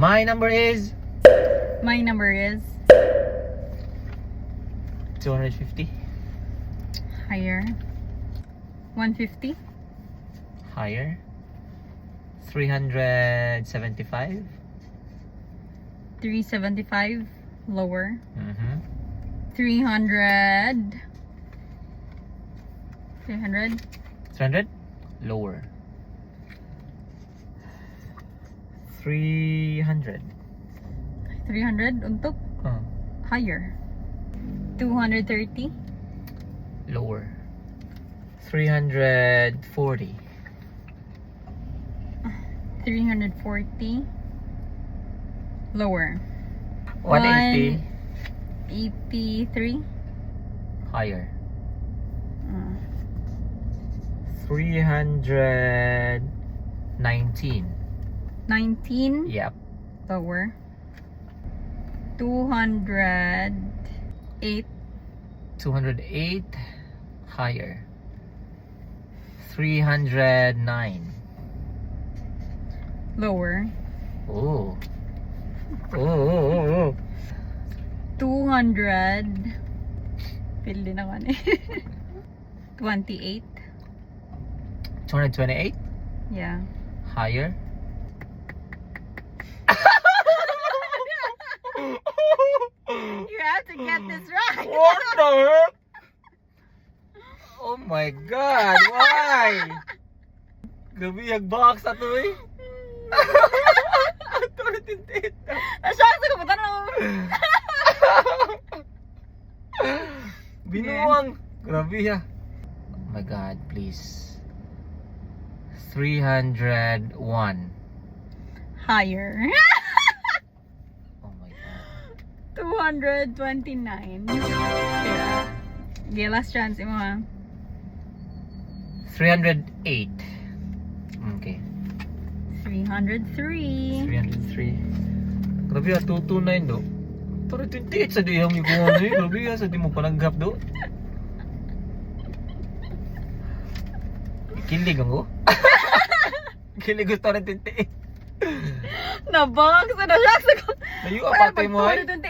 My number is My number is 250. higher. 150. Higher. 375. 375. Lower. 300. 300. 300. Lower. 300. 300 untuk higher. 230. Lower. 340. 340. Lower. 180. 183. Higher. 319. 19. Yep. Lower. 208. 208. Higher. 309. Lower. Oh. Oh. 200. Feel din ako ano eh. 28. 228. Yeah. Higher. You have to get this right. What the heck? Oh my God, why? Gabi yung box na to eh. 228. Nasyak sa kabutan mo. Binuwang. Grabe ya. Oh my God, please. 301. Higher. Oh my God. 229. Yeah. Okay, last chance mo ha. 308. Okay. 303. 303. Grabe ya, 229 do. 228 sa dihang yung kung ano eh. Grabe ya, sa di mo palanggap do. Kilig ako. Kilig ko 228. Nabang sa nasyak sa Layo apatay mo ay. 228.